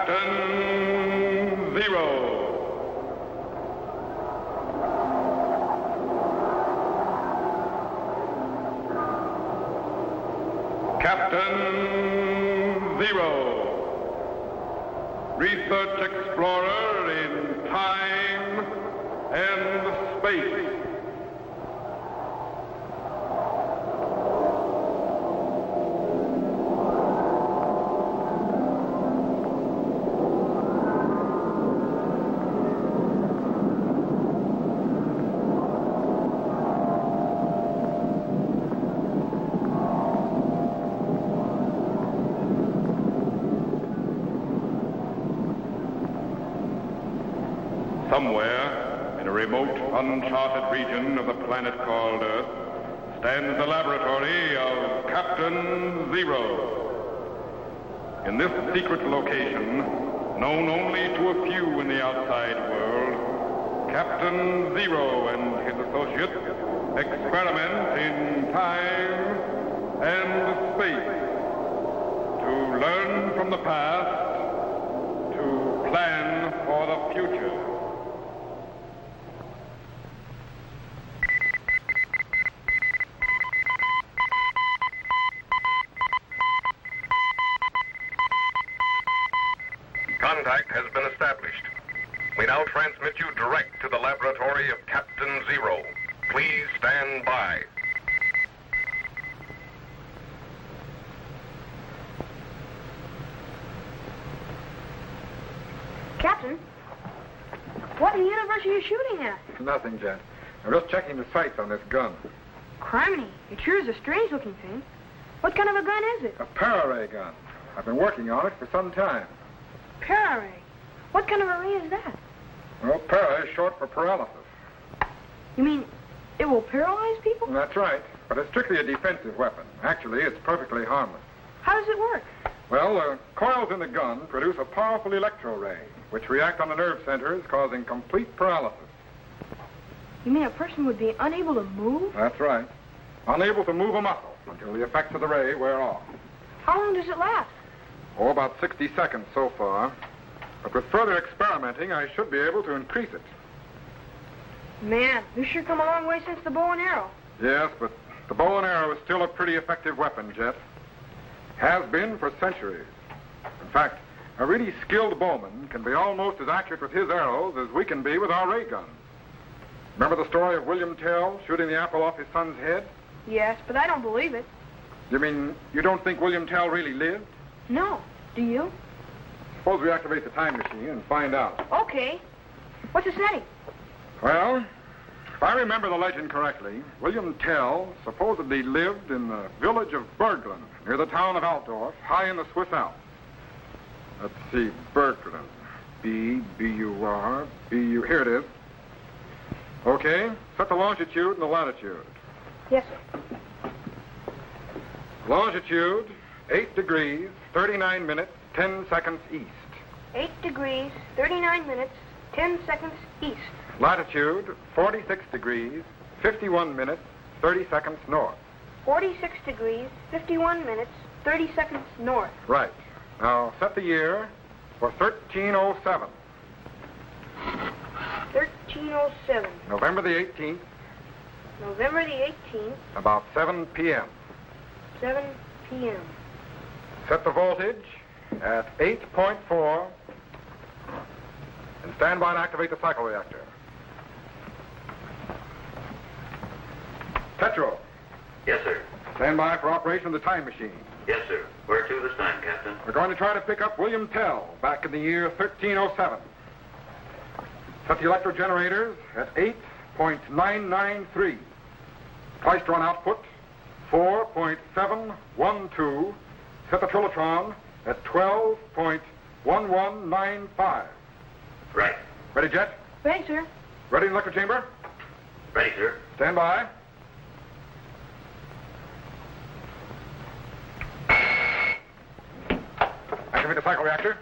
Captain Zero. Captain Zero. Research explorer in time and space. Somewhere, in a remote, uncharted region of the planet called Earth, stands the laboratory of Captain Zero. In this secret location, known only to a few in the outside world, Captain Zero and his associates experiment in time and space to learn from the past, to plan for the future. Contact has been established. We now transmit you direct to the laboratory of Captain Zero. Please stand by. Captain, what in the universe are you shooting at? Nothing, Jet. I'm just checking the sights on this gun. Criminy, it sure is a strange-looking thing. What kind of a gun is it? A para-ray gun. I've been working on it for some time. Para-ray. What kind of a ray is that? Well, para is short for paralysis. You mean it will paralyze people? That's right, but it's strictly a defensive weapon. Actually, it's perfectly harmless. How does it work? Well, the coils in the gun produce a powerful electro-ray, which react on the nerve centers, causing complete paralysis. You mean a person would be unable to move? That's right. Unable to move a muscle until the effects of the ray wear off. How long does it last? Oh, about 60 seconds so far. But with further experimenting, I should be able to increase it. Man, you sure come a long way since the bow and arrow. Yes, but the bow and arrow is still a pretty effective weapon, Jet. Has been for centuries. In fact, a really skilled bowman can be almost as accurate with his arrows as we can be with our ray guns. Remember the story of William Tell shooting the apple off his son's head? Yes, but I don't believe it. You mean you don't think William Tell really lived? No. Do you? Suppose we activate the time machine and find out. Okay. What's the setting? Well, if I remember the legend correctly, William Tell supposedly lived in the village of Berglund, near the town of Altdorf, high in the Swiss Alps. Let's see, Berglund. B-U-R-B-U... Here it is. Okay, set the longitude and the latitude. Yes, sir. Longitude, 8 degrees, 39 minutes, 10 seconds east. 8 degrees, 39 minutes, 10 seconds east. Latitude, 46 degrees, 51 minutes, 30 seconds north. 46 degrees, 51 minutes, 30 seconds north. Right. Now, set the year for 1307. 1307. November the 18th. November the 18th. About 7 p.m. 7 p.m. Set the voltage at 8.4 and stand by and activate the cycle reactor. Petro. Yes, sir. Stand by for operation of the time machine. Yes, sir. Where to this time, Captain? We're going to try to pick up William Tell back in the year 1307. Set the electrogenerators at 8.993. Klystron output 4.712. Set the trilotron at 12.1195. Right. Ready, Jet? Ready, sir. Ready in the electro chamber? Ready, sir. Stand by. Activate the cycle reactor.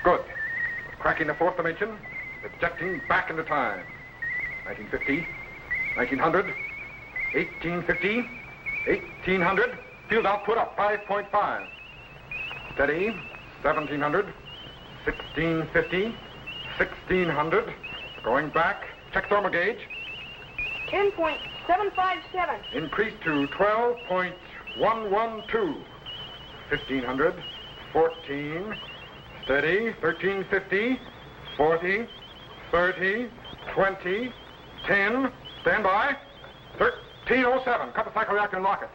Good. Cracking the fourth dimension. Ejecting back into time. 1950, 1900, 1850, 1800. Field output up 5.5. Steady. 1,700. 1,650. 1,600. Going back. Check thermal gauge. 10.757. Increase to 12.112. 1,500. 14. Steady. 1,350. 40. 30. 20. 10. Stand by. 1307. Cut the cycle reactor and lock it.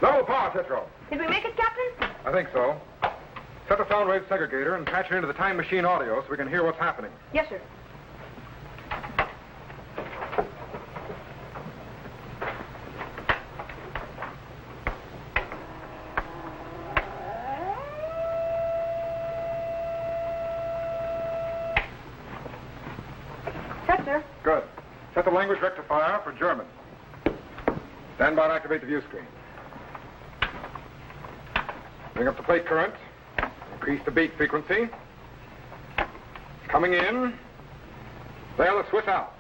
Level power, Citro. Did we make it, Captain? I think so. Set the sound wave segregator and patch it into the time machine audio so we can hear what's happening. Yes, sir. Set, sir. Good. Set the language rectifier for German. Stand by and activate the view screen. Bring up the plate current. Increase the beat frequency. Coming in. There, the Swiss Alps.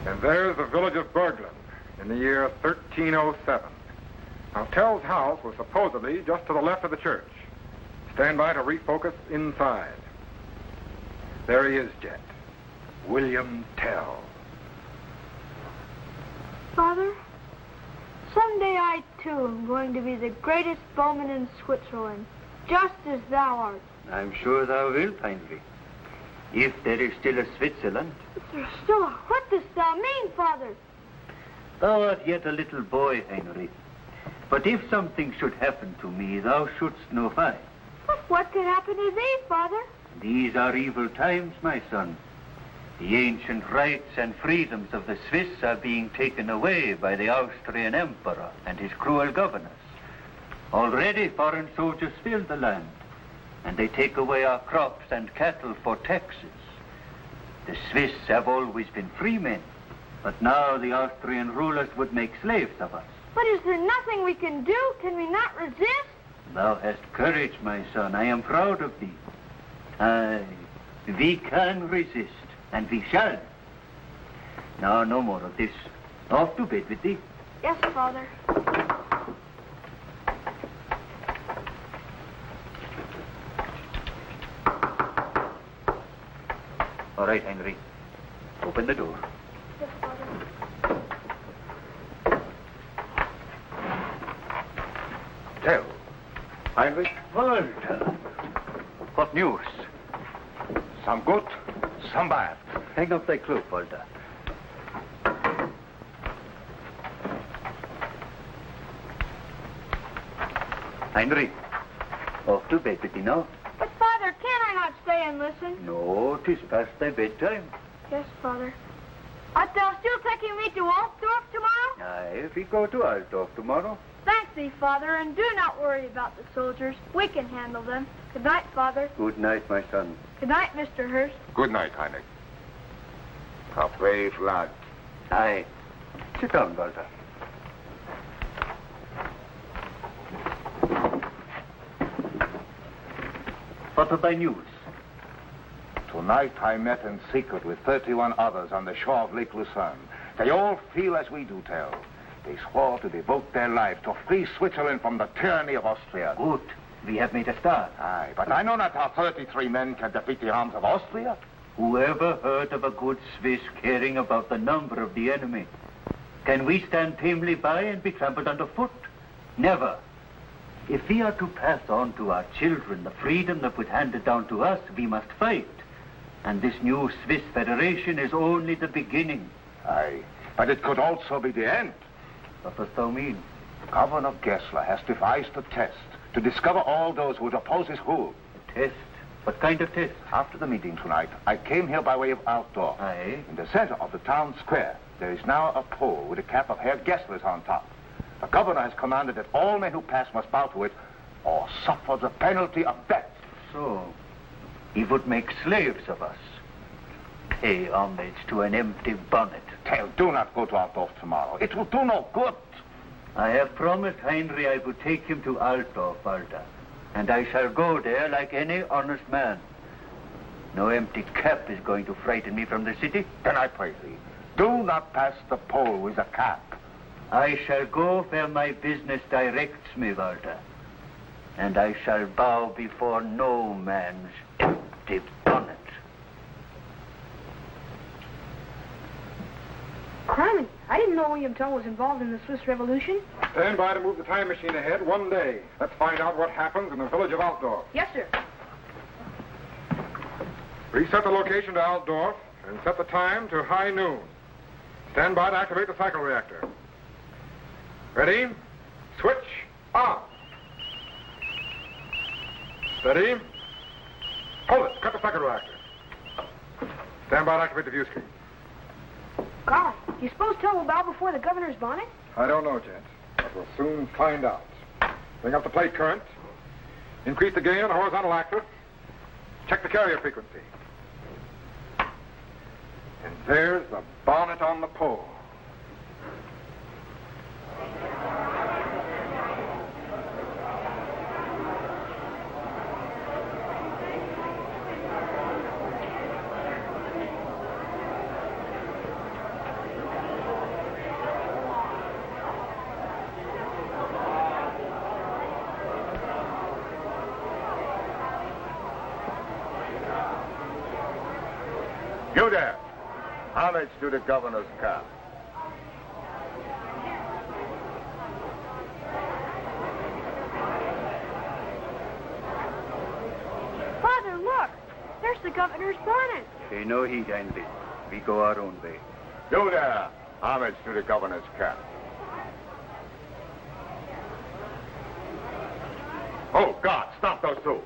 And there's the village of Berglund in the year 1307. Now, Tell's house was supposedly just to the left of the church. Stand by to refocus inside. There he is, Jet. William Tell. Father, someday I, too, am going to be the greatest bowman in Switzerland, just as thou art. I'm sure thou wilt, Heinrich. If there is still a Switzerland. There's still a... What dost thou mean, Father? Thou art yet a little boy, Heinrich. But if something should happen to me, thou shouldst know why. But what could happen to thee, Father? These are evil times, my son. The ancient rights and freedoms of the Swiss are being taken away by the Austrian Emperor and his cruel governors. Already foreign soldiers fill the land, and they take away our crops and cattle for taxes. The Swiss have always been free men, but now the Austrian rulers would make slaves of us. But is there nothing we can do? Can we not resist? Thou hast courage, my son. I am proud of thee. Aye, we can resist, and we shall. Now, no more of this. Off to bed with thee. Yes, Father. All right, Henry. Open the door. Yes, Father. Tell. Heinrich? Walter. What news? Some good, some bad. Hang up thy cloak, Walter. Heinrich, off to bed with thee now. But, Father, can I not stay and listen? No, 'tis past thy bedtime. Yes, Father. Art thou still taking me to Altdorf tomorrow? Aye, we go to Altdorf tomorrow. Thank thee, Father, and do not worry about the soldiers. We can handle them. Good night, Father. Good night, my son. Good night, Mr. Hurst. Good night, Heinrich. A brave lad. Aye. Sit down, Walter. What of thy news? Tonight I met in secret with 31 others on the shore of Lake Lucerne. They all feel as we do, Tell. They swore to devote their lives to free Switzerland from the tyranny of Austria. Good. We have made a start. Aye, but I know not how 33 men can defeat the arms of Austria. Whoever heard of a good Swiss caring about the number of the enemy? Can we stand tamely by and be trampled underfoot? Never. If we are to pass on to our children the freedom that was handed down to us, we must fight. And this new Swiss Federation is only the beginning. Aye, but it could also be the end. What dost thou mean? Governor Gessler has devised a test to discover all those who would oppose his rule. A test? What kind of test? After the meeting tonight, I came here by way of Altdorf. Aye. In the center of the town square, there is now a pole with a cap of Herr Gessler's on top. The governor has commanded that all men who pass must bow to it or suffer the penalty of death. So, he would make slaves of us. Pay homage to an empty bonnet. Tell, do not go to Altdorf tomorrow. It will do no good. I have promised Heinrich I would take him to Altdorf, Walter. And I shall go there like any honest man. No empty cap is going to frighten me from the city. Then I pray thee, do not pass the poll with a cap. I shall go where my business directs me, Walter. And I shall bow before no man's empty bonnet. Criminy, I didn't know William Tell was involved in the Swiss Revolution. Stand by to move the time machine ahead one day. Let's find out what happens in the village of Altdorf. Yes, sir. Reset the location to Altdorf and set the time to high noon. Stand by to activate the cycle reactor. Ready? Switch on. Steady. Hold it. Cut the cycle reactor. Stand by to activate the view screen. God, do you suppose Tell will bow before the governor's bonnet? I don't know, gents, but we'll soon find out. Bring up the plate current. Increase the gain on the horizontal axis. Check the carrier frequency. And there's the bonnet on the pole. You there. Homage to the governor's cap. Father, look. There's the governor's bonnet. Pay no heed, Andy. We go our own way. You there. Homage to the governor's cap. Oh, God, stop those two.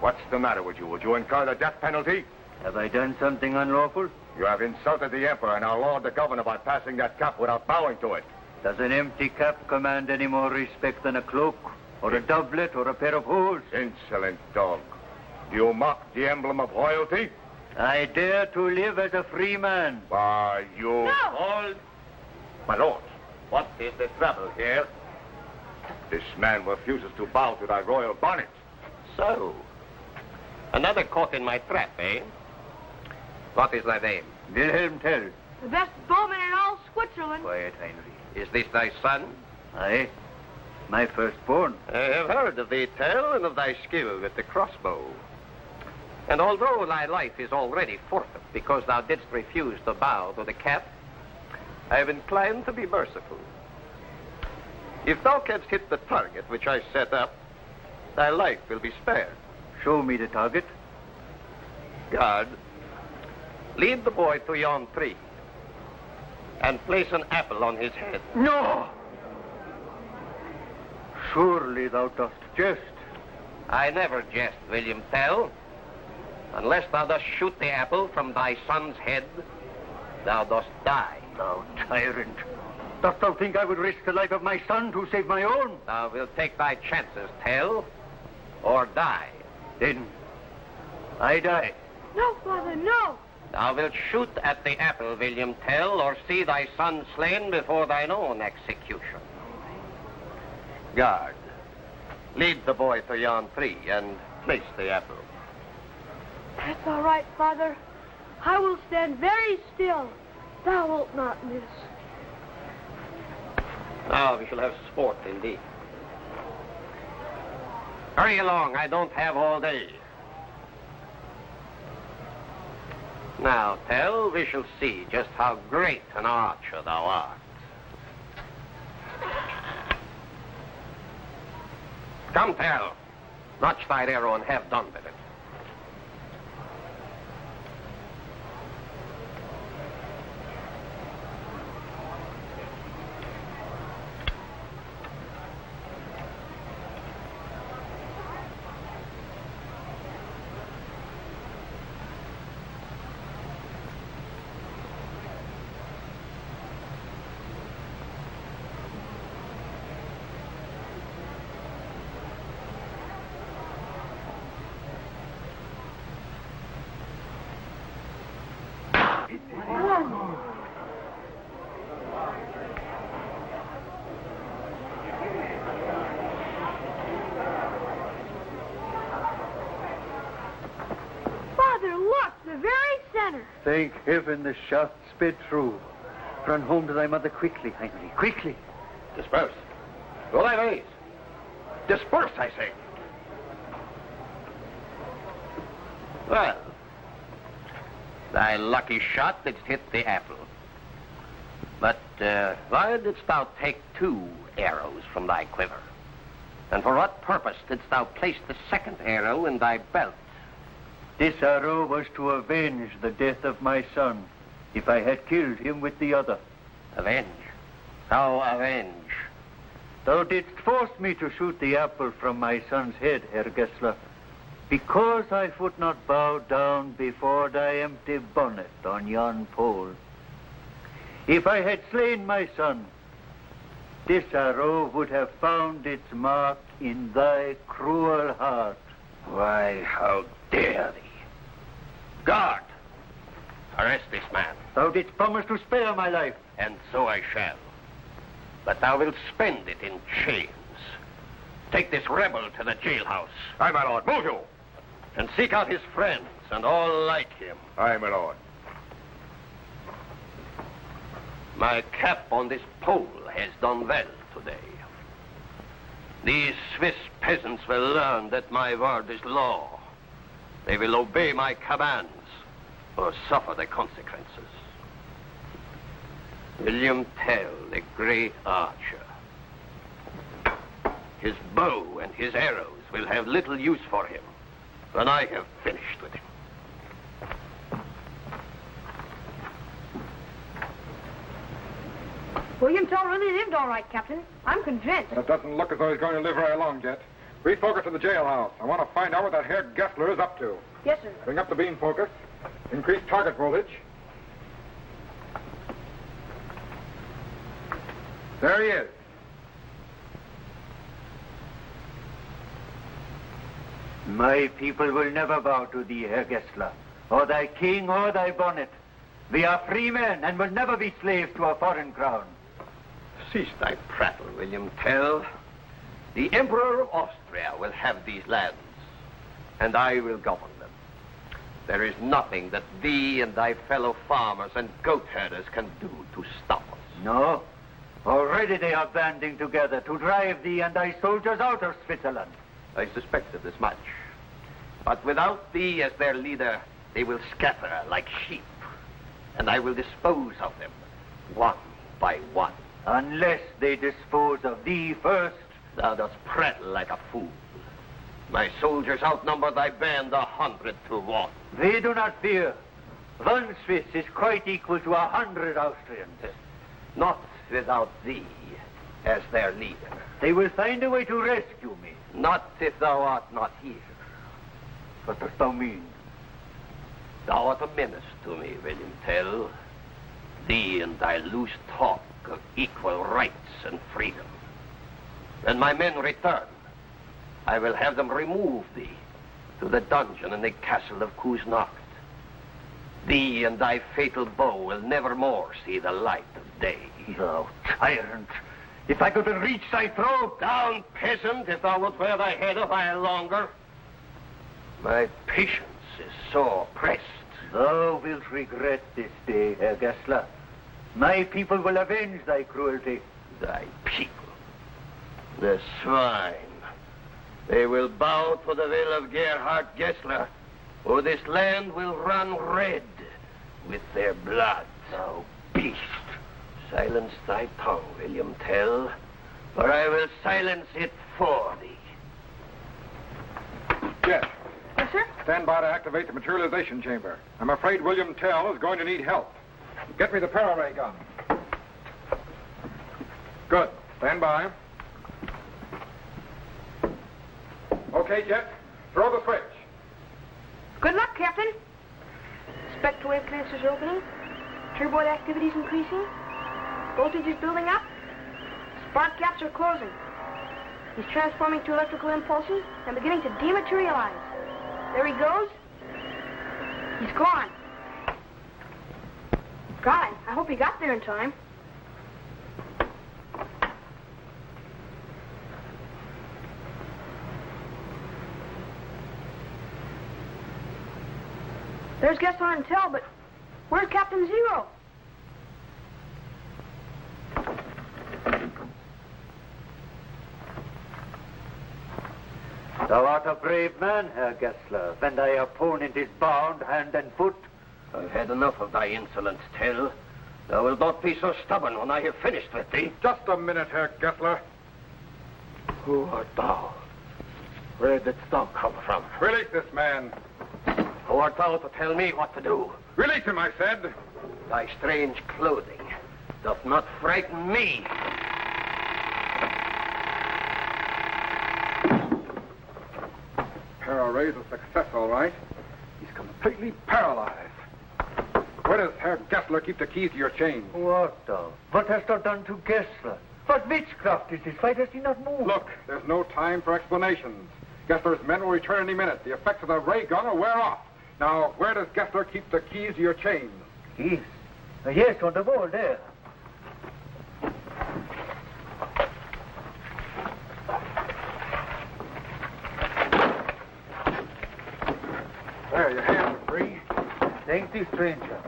What's the matter with you? Would you incur the death penalty? Have I done something unlawful? You have insulted the emperor and our lord the governor by passing that cap without bowing to it. Does an empty cap command any more respect than a cloak, or a doublet, or a pair of hose? Insolent dog. Do you mock the emblem of royalty? I dare to live as a free man. Why, you... No! Hold. My lord, what is the trouble here? This man refuses to bow to thy royal bonnet. So, another caught in my trap, eh? What is thy name? Wilhelm Tell. The best bowman in all Switzerland. Quiet, Heinrich. Is this thy son? Aye. My firstborn. I have heard of thee, Tell, and of thy skill with the crossbow. And although thy life is already forfeit because thou didst refuse to bow to the cap, I have inclined to be merciful. If thou canst hit the target which I set up, thy life will be spared. Show me the target. Guard, lead the boy to yon tree and place an apple on his head. No! Surely thou dost jest. I never jest, William Tell. Unless thou dost shoot the apple from thy son's head, thou dost die. Thou tyrant. Dost thou think I would risk the life of my son to save my own? Thou wilt take thy chances, Tell, or die. Then I die. No, Father, no. Thou wilt shoot at the apple, William Tell, or see thy son slain before thine own execution. Guard, lead the boy to yon tree and place the apple. That's all right, Father. I will stand very still. Thou wilt not miss. Now we shall have sport indeed. Hurry along, I don't have all day. Now, Tell, we shall see just how great an archer thou art. Come, Tell. Notch thy arrow and have done with it. Thank heaven the shot sped through. Run home to thy mother quickly, Heinrich, quickly. Disperse. Go thy ways. Disperse, I say. Well, thy lucky shot didst hit the apple. But why didst thou take 2 arrows from thy quiver? And for what purpose didst thou place the 2nd arrow in thy belt? This arrow was to avenge the death of my son, if I had killed him with the other. Avenge? How avenge? Thou didst force me to shoot the apple from my son's head, Herr Gessler, because I would not bow down before thy empty bonnet on yon pole. If I had slain my son, this arrow would have found its mark in thy cruel heart. Why, how dare thee? Guard! Arrest this man. Thou didst promise to spare my life. And so I shall. But thou wilt spend it in chains. Take this rebel to the jailhouse. Aye, my lord. Move you. And seek out his friends and all like him. Aye, my lord. My cap on this pole has done well today. These Swiss peasants will learn that my word is law. They will obey my commands or suffer the consequences. William Tell, the great archer. His bow and his arrows will have little use for him when I have finished with him. William Tell really lived all right, Captain. I'm convinced. But it doesn't look as though he's going to live very long yet. Refocus to the jailhouse. I want to find out what that Herr Gessler is up to. Yes, sir. Bring up the beam focus. Increase target voltage. There he is. My people will never bow to thee, Herr Gessler, or thy king or thy bonnet. We are free men and will never be slaves to a foreign crown. Cease thy prattle, William Tell. The Emperor of Austria will have these lands, and I will govern them. There is nothing that thee and thy fellow farmers and goat herders can do to stop us. No. Already they are banding together to drive thee and thy soldiers out of Switzerland. I suspected as much. But without thee as their leader, they will scatter like sheep, and I will dispose of them one by one. Unless they dispose of thee first. Thou dost prattle like a fool. My soldiers outnumber thy band 100 to 1. They do not fear. 1 Swiss is quite equal to 100 Austrians. Not without thee as their leader. They will find a way to rescue me. Not if thou art not here. What dost thou mean? Thou art a menace to me, William Tell. Thee and thy loose talk of equal rights and freedom. When my men return, I will have them remove thee to the dungeon in the castle of Küsnacht. Thee and thy fatal bow will never more see the light of day. Thou tyrant! If I could reach thy throat! Down, peasant, if thou wilt wear thy head a while longer. My patience is sore pressed. Thou wilt regret this day, Herr Gessler. My people will avenge thy cruelty. Thy people? The swine. They will bow to the will of Gerhard Gessler, or this land will run red with their blood. Thou beast! Silence thy tongue, William Tell, or I will silence it for thee. Yes. Yes, sir? Stand by to activate the materialization chamber. I'm afraid William Tell is going to need help. Get me the para-ray gun. Good. Stand by. Okay, Jet. Throw the switch. Good luck, Captain. Spectre wave connectors are opening. Turbo activity is increasing. Voltage is building up. Spark gaps are closing. He's transforming to electrical impulses and beginning to dematerialize. There he goes. He's gone. God, I hope he got there in time. There's Gessler and Tell, but Where's Captain Zero? Thou art a brave man, Herr Gessler, when thy opponent is bound hand and foot. I've had enough of thy insolence, Tell. Thou wilt not be so stubborn when I have finished with thee. Just a minute, Herr Gessler. Who art thou? Where didst thou come from? Release this man. Who art thou to tell me what to do? Release him, I said. Thy strange clothing doth not frighten me. Para is a success, all right. He's completely paralyzed. Where does Herr Gessler keep the keys to your chain? What thou? What hast thou done to Gessler? What witchcraft is this? Why does he not move? Look, there's no time for explanations. Gessler's men will return any minute. The effects of the ray gun will wear off. Now, where does Gessler keep the keys to your chain? Keys? Yes, on the wall there. There, your hands are free. Thank thee, stranger.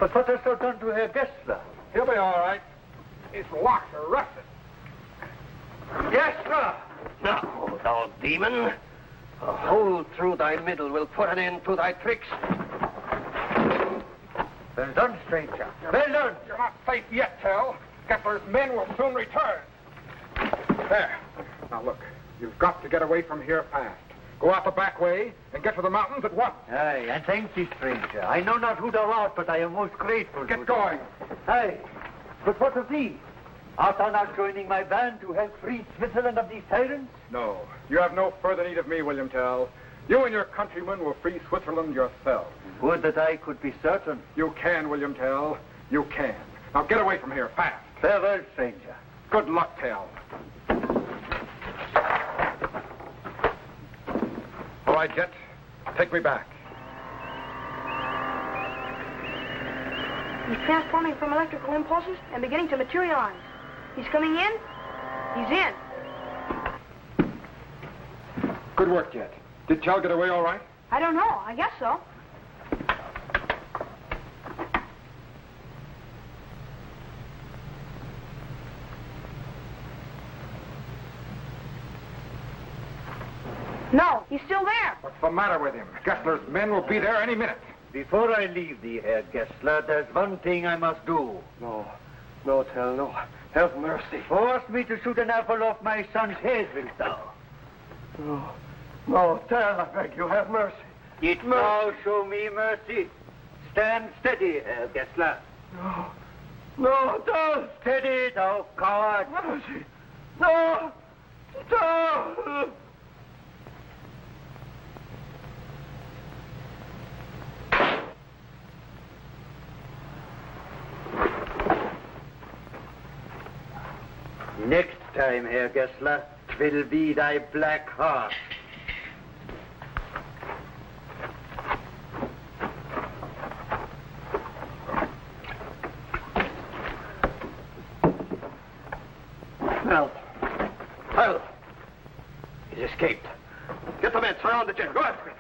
But what hast thou done to Herr Gessler? He'll be all right. His locks are rusted. Gessler! Now, thou demon, a hole through thy middle will put an end to thy tricks. Well done, stranger. Well done. You're not safe yet, Tell. Gessler's men will soon return. There. Now, look. You've got to get away from here fast. Go out the back way and get to the mountains at once. Aye, and thank thee, stranger. I know not who thou art, but I am most grateful. Get going. Aye, but what of thee? Art thou not joining my band to help free Switzerland of these tyrants? No. You have no further need of me, William Tell. You and your countrymen will free Switzerland yourselves. Would that I could be certain. You can, William Tell. You can. Now get away from here, fast. Farewell, stranger. Good luck, Tell. All right, Jet. Take me back. He's transforming from electrical impulses and beginning to materialize. He's coming in. He's in. Good work, Jet. Did Tell get away all right? I don't know. I guess so. No, he's still there. What's the matter with him? Gessler's men will be there any minute. Before I leave thee, Herr Gessler, there's one thing I must do. No, Tell, no. Have mercy. Force me to shoot an apple off my son's head, wilt thou? No, Tell, I beg you, have mercy. It now show me mercy. Stand steady, Herr Gessler. No, Tell. Steady, thou coward. Mercy. No, Tell. Next time, Herr Gessler, 'twill be thy black heart. Tell. He's escaped. Get the men, surround the jail. Go after him.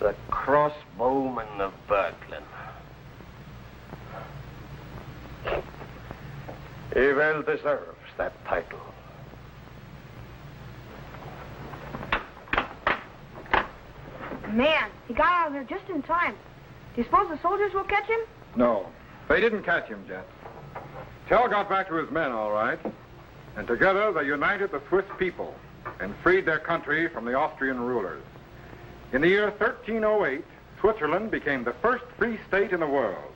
The crossbowman of Birkeland. He well deserves that title. Man, he got out of there just in time. Do you suppose the soldiers will catch him? No. They didn't catch him, Jet. Tell got back to his men, all right. And together they united the Swiss people and freed their country from the Austrian rulers. In the year 1308, Switzerland became the first free state in the world.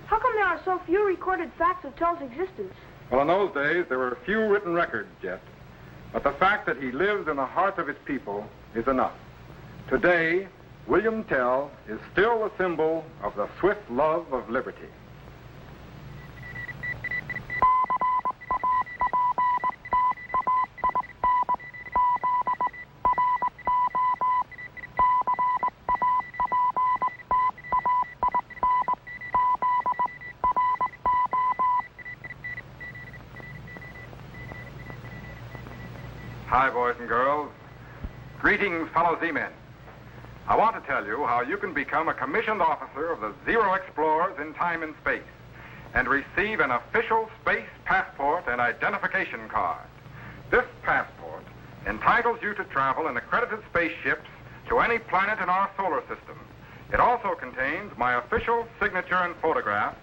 How come there are so few recorded facts of Tell's existence? Well, in those days, there were few written records, Jet. But the fact that he lives in the hearts of his people is enough. Today, William Tell is still a symbol of the Swiss love of liberty. Hi, boys and girls. Greetings, fellow Z-Men. I want to tell you how you can become a commissioned officer of the Zero Explorers in time and space and receive an official space passport and identification card. This passport entitles you to travel in accredited spaceships to any planet in our solar system. It also contains my official signature and photograph,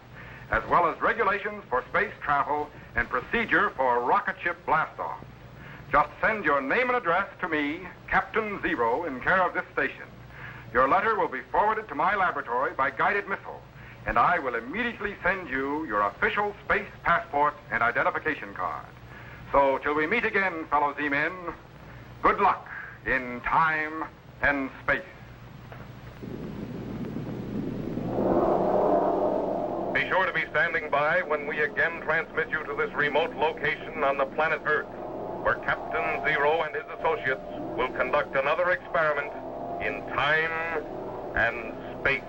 as well as regulations for space travel and procedure for rocket ship blastoff. Just send your name and address to me, Captain Zero, in care of this station. Your letter will be forwarded to my laboratory by guided missile, and I will immediately send you your official space passport and identification card. So, till we meet again, fellow Z-Men, good luck in time and space. Be sure to be standing by when we again transmit you to this remote location on the planet Earth, where Captain Zero and his associates will conduct another experiment in time and space.